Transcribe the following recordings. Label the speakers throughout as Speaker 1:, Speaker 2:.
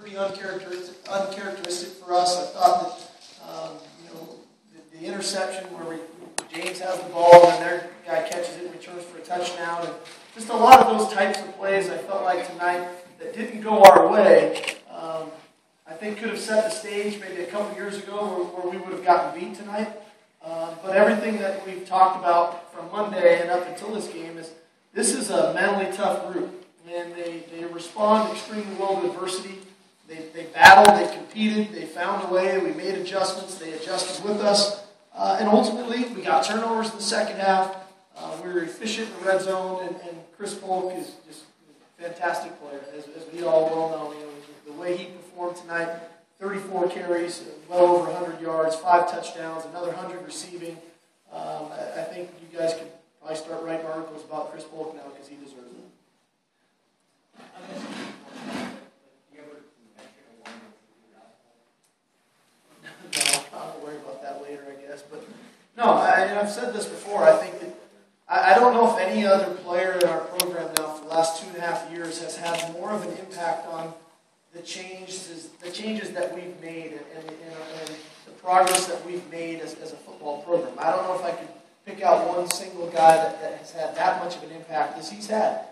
Speaker 1: pretty uncharacteristic for us. I thought that the interception where James has the ball and their guy catches it and returns for a touchdown, and just a lot of those types of plays I felt like tonight that didn't go our way. I think could have set the stage maybe a couple years ago where we would have gotten beat tonight. But everything that we've talked about from Monday and up until this game is this is a mentally tough group, and they respond extremely well to adversity. They battled, they competed, they found a way, we made adjustments, they adjusted with us, and ultimately we got turnovers in the second half. We were efficient in the red zone, and Chris Polk is just a fantastic player, as we all well know. The way he performed tonight, 34 carries, well over 100 yards, 5 touchdowns, another 100 receiving. I think you guys could probably start writing articles about Chris Polk now because he deserves it. No, I'll worry about that later, I guess. But no, I've said this before. I think that I don't know if any other player in our program now for the last 2.5 years has had more of an impact on the changes that we've made and the progress that we've made as a football program. I don't know if I could pick out one single guy that has had that much of an impact as he's had.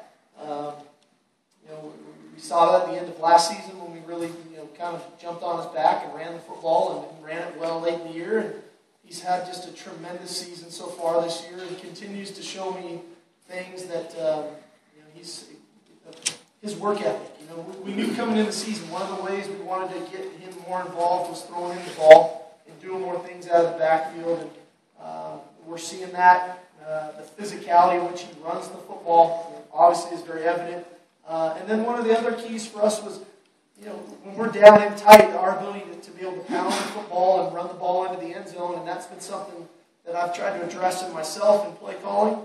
Speaker 1: We saw that at the end of last season when we really kind of jumped on his back and ran the football and ran it well late in the year. And he's had just a tremendous season so far this year and continues to show me things that his work ethic. We knew coming into the season one of the ways we wanted to get him more involved was throwing him the ball and doing more things out of the backfield. And we're seeing that. The physicality in which he runs the football obviously is very evident. And then one of the other keys for us was, when we're down in tight, our ability to be able to pound the football and run the ball into the end zone, and that's been something that I've tried to address in myself in play calling,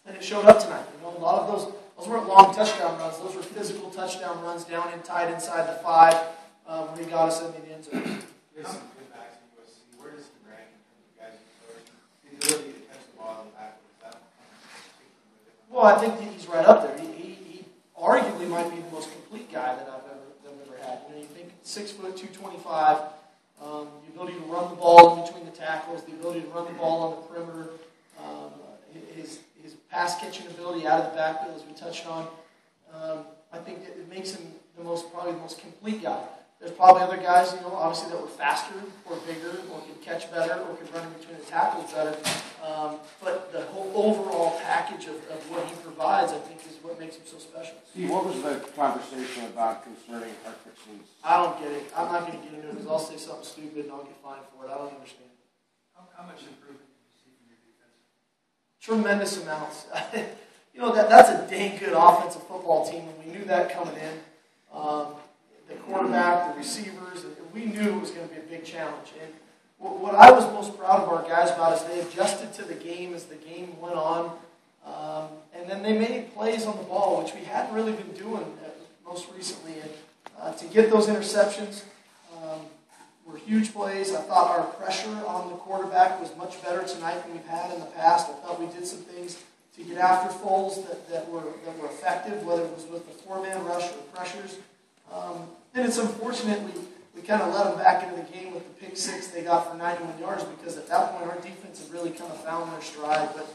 Speaker 1: and it showed up tonight. A lot of those weren't long touchdown runs. Those were physical touchdown runs down in tight inside the 5 when he got us in the end zone.
Speaker 2: There's some good backs in USC. Where does he rank in terms of guys who the ability to catch the ball in the back?
Speaker 1: Well, I think he's right up there. He arguably might be the most complete guy that I've ever had. You think 6 foot, 225, the ability to run the ball in between the tackles, the ability to run the ball on the perimeter, his pass catching ability out of the backfield, as we touched on. I think it makes him probably the most complete guy. There's probably other guys, obviously that were faster or bigger or could catch better or could run in between the tackles better. But the whole overall package of what he provides, I think, is what makes him so special.
Speaker 3: Steve, what was the conversation about concerning our fixings?
Speaker 1: I don't get it. I'm not going to get into it because I'll say something stupid and I'll get fined for it. I don't understand.
Speaker 2: How much improvement did you see from your defense?
Speaker 1: Tremendous amounts. That's a dang good offensive football team, and we knew that coming in. The quarterback, the receivers, and we knew it was going to be a big challenge. And what I was most proud of our guys about is they adjusted to the game as the game went on, and then they made plays on the ball, which we hadn't really been doing most recently. And to get those interceptions were huge plays. I thought our pressure on the quarterback was much better tonight than we've had in the past. I thought we did some things to get after Foles that were effective, whether it was with the 4-man rush or pressures. And it's unfortunate we kind of let them back into the game with the pick 6 they got for 91 yards because at that point our defense had really kind of found their stride. But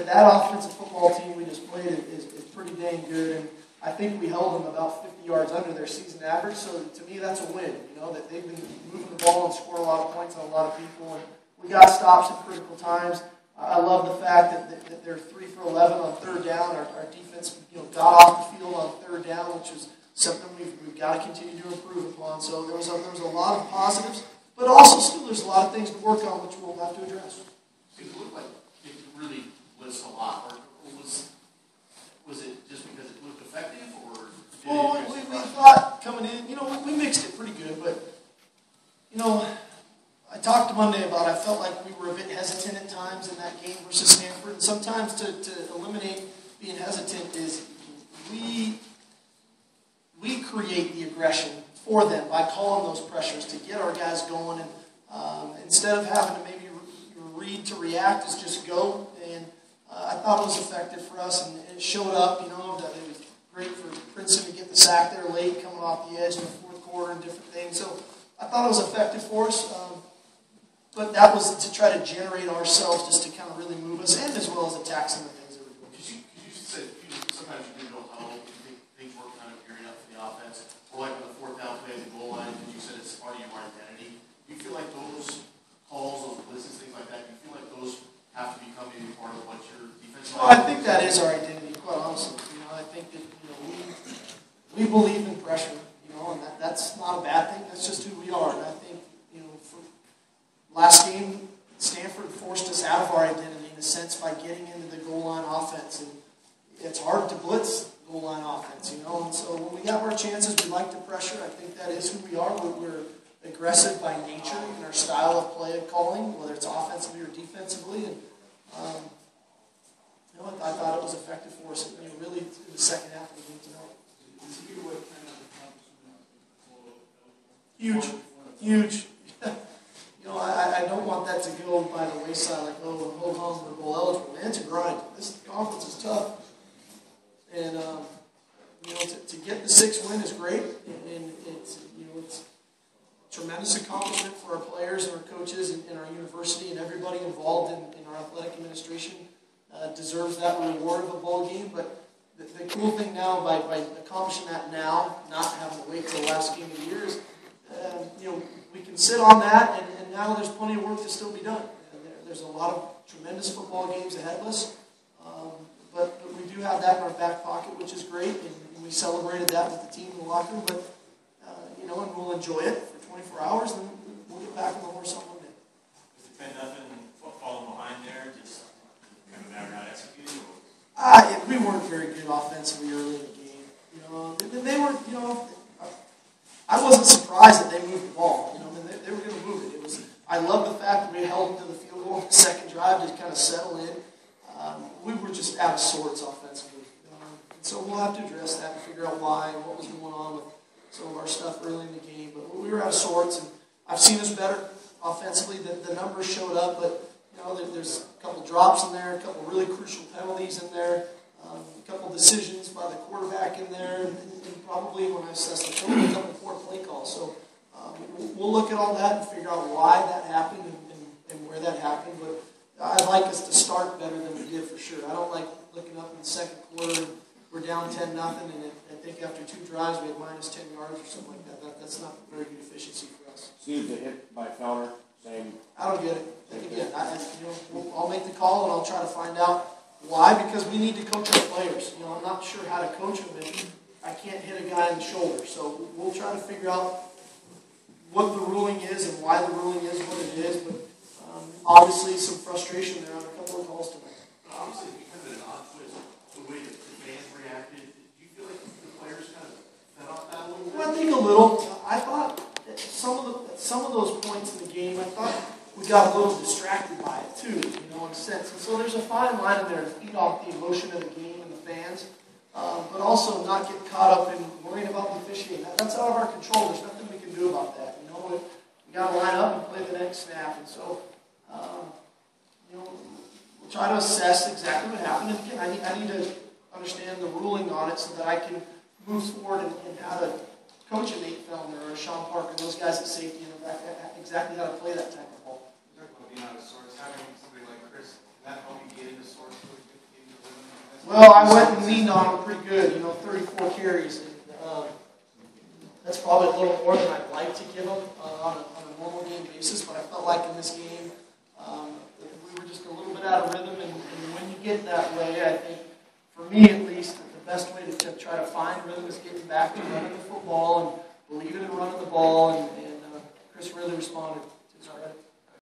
Speaker 1: that offensive football team we just played is pretty dang good, and I think we held them about 50 yards under their season average. So to me, that's a win. That they've been moving the ball and scoring a lot of points on a lot of people, and we got stops at critical times. I love the fact that they're 3 for 11 on 3rd down. Our defense, got off the field on 3rd down, which is something we've got to continue to improve upon. So there was a lot of positives, but also still there's a lot of things to work on, which we'll have to address.
Speaker 4: It looked like it really was a lot, or was it just because it looked effective, or?
Speaker 1: Well, we thought coming in, we mixed it pretty good, but I talked Monday about I felt like we were a bit hesitant at times in that game versus Stanford. And sometimes to eliminate being hesitant is we create the aggression for them by calling those pressures to get our guys going. And instead of having to maybe read to react, is just go. And I thought it was effective for us, and it showed up, that it was great for Princeton to get the sack there late, coming off the edge in the fourth quarter and different things. So I thought it was effective for us. But that was to try to generate ourselves just to kind of really move us, and as well as attack some of the things that we're doing.
Speaker 4: Because you said sometimes you didn't know how you think things were kind of gearing up for the offense. Or like on the fourth down play at the goal line, because you said it's part of your identity. Do you feel like those calls, those blitzes, things like that, do you feel like those have to become maybe part of what your defense?
Speaker 1: Well, I think that is our identity, quite honestly. I think that we believe in pressure, and that's not a bad thing. That's just who we are. And I think for last game, Stanford forced us out of our identity in a sense by getting into the goal line offense, and it's hard to blitz goal line offense, And so when we have our chances, we like to pressure. I think that is who we are. We're aggressive by nature in our style of play calling, whether it's offensively or defensively, and I thought it was effective for us. Really in the second half of the game tonight. Huge. I don't want that to go by the wayside like, hold on, we're bowl eligible. Man, it's a grind. This conference is tough. And, to get the 6th win is great. And it's a tremendous accomplishment for our players and our coaches and our university and everybody involved in our athletic administration deserves that reward of a bowl game. But the cool thing now, by accomplishing that now, not having to wait till the last game of the year, is, we can sit on that, and now there's plenty of work to still be done. There's a lot of tremendous football games ahead of us, but we do have that in our back pocket, which is great, and we celebrated that with the team in the locker room. But and we'll enjoy it for 24 hours, and then we'll get back on the horse on Monday.
Speaker 2: Was it 10-0 falling behind there, just kind of never not executing?
Speaker 1: We weren't very good offensively early in the game. They were, I wasn't surprised that they moved the ball. They were going to move it. I love the fact that we held them to the field goal on the second drive to kind of settle in. We were just out of sorts offensively. So we'll have to address that and figure out why and what was going on with some of our stuff early in the game. But we were out of sorts, and I've seen us better offensively. The numbers showed up, but there's a couple drops in there, a couple really crucial penalties in there, a couple decisions by the quarterback in there, and probably when I assess the film, a couple poor play calls. So we'll look at all that and figure out why that happened and where that happened. But I'd like us to start better than we did for sure. I don't like looking up in the second quarter and we're down 10-0, and I think after 2 drives we had minus 10 yards or something like that. That's not very good efficiency for us.
Speaker 3: See the hit by Fowler, same.
Speaker 1: I don't get it. Again, I'll make the call and I'll try to find out why, because we need to coach our players. I'm not sure how to coach them, and I can't hit a guy in the shoulder. So we'll try to figure out what the ruling is and why the ruling is what it is. But obviously some frustration there on a couple of calls tonight.
Speaker 4: Obviously, because of an odd twist, the way that the fans reacted, do you feel like the players kind of fed off that a little bit?
Speaker 1: Well, I think a little. I thought that some of those points in the game, I thought we got a little distracted by it too, in a sense. And so there's a fine line in there to feed off the emotion of the game and the fans, but also not get caught up in worrying about the officiating. That's out of our control. There's nothing we can do about that. We got to line up and play the next snap, and so we'll try to assess exactly what happened. And again, I need to understand the ruling on it so that I can move forward and how to coach a Nate Fellner or a Sean Parker, those guys at safety, and exactly how to play that type of ball.
Speaker 2: Talking about being out of sorts, having somebody like Chris, can that help you get into sorts?
Speaker 1: Well, I went and leaned on him pretty good, 34 carries. And, that's probably a little more than I'd like to give him on a normal game basis, but I felt like in this game we were just a little bit out of rhythm, and when you get that way, I think, for me at least, the best way to try to find rhythm is getting back to running the football and believing in running the ball, and Chris really responded to his credit.